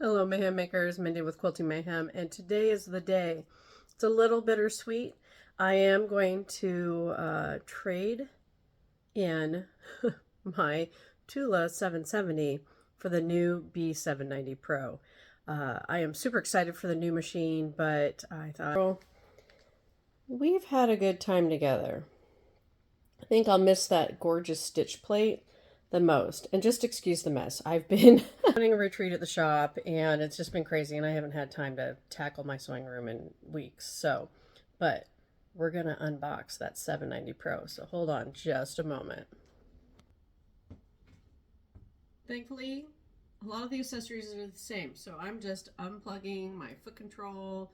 Hello, Mayhem Makers. Mindy with Quilting Mayhem, and today is the day. It's a little bittersweet. I am going to trade in my Tula 770 for the new B790 Pro. I am super excited for the new machine, but I thought, well, we've had a good time together. I think I'll miss that gorgeous stitch plate the most. And just excuse the mess. I've been having a retreat at the shop and it's just been crazy and I haven't had time to tackle my sewing room in weeks. So, but we're going to unbox that 790 Pro. So hold on just a moment. Thankfully, a lot of the accessories are the same. So I'm just unplugging my foot control,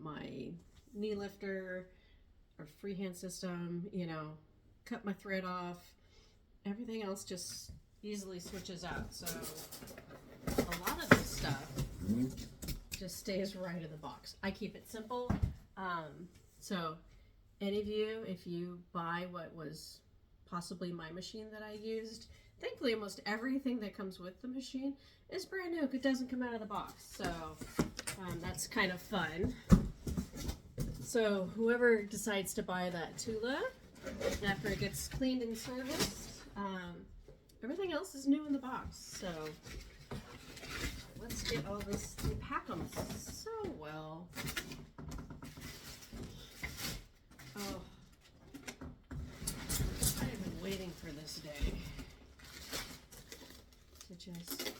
my knee lifter, or freehand system, cut my thread off. Everything else just easily switches out. So a lot of this stuff just stays right in the box. I keep it simple. So any of you, if you buy what was possibly my machine that I used, thankfully almost everything that comes with the machine is brand new. It doesn't come out of the box. So that's kind of fun. So whoever decides to buy that Tula, after it gets cleaned and serviced, everything else is new in the box. So let's get all this and pack them so well. Oh, I have been waiting for this day to just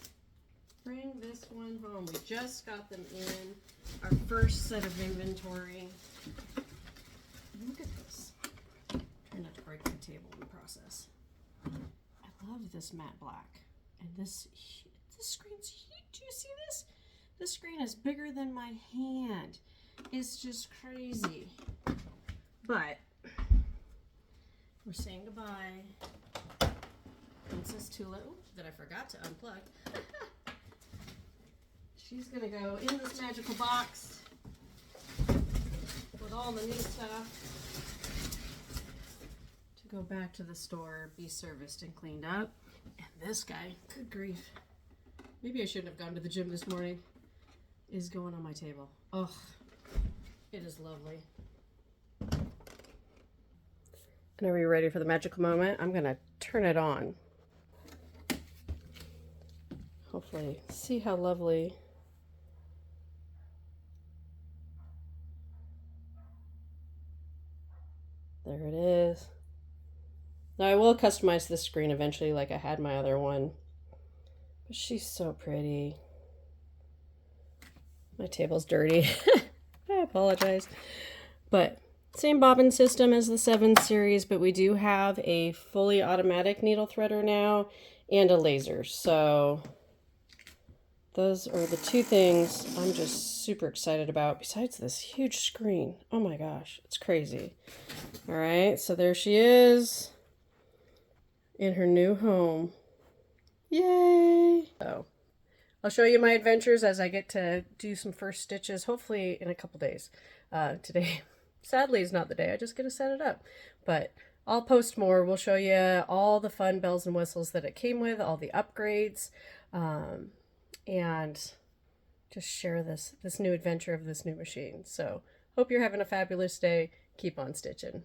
bring this one home. We just got them in our first set of inventory. Look at this. Try not to break my table in the process. I love this matte black. And this screen's huge. Do you see this? This screen is bigger than my hand. It's just crazy. But we're saying goodbye. Princess Tula, that I forgot to unplug. She's gonna go in this magical box with all the new stuff to go back to the store, be serviced and cleaned up. And this guy, good grief, maybe I shouldn't have gone to the gym this morning, is going on my table. Oh, it is lovely. And are we ready for the magical moment? I'm gonna turn it on. Hopefully, see how lovely. There it is. Now I will customize this screen eventually like I had my other one. But she's so pretty. My table's dirty. I apologize. But same bobbin system as the 7 series, but we do have a fully automatic needle threader now and a laser. So those are the two things I'm just super excited about, besides this huge screen. Oh my gosh, it's crazy. All right, so there she is in her new home. Yay! So I'll show you my adventures as I get to do some first stitches, hopefully in a couple days. Today, sadly, is not the day. I just get to set it up. But I'll post more. We'll show you all the fun bells and whistles that it came with, all the upgrades, and just share this new adventure of this new machine. So hope you're having a fabulous day. Keep on stitching.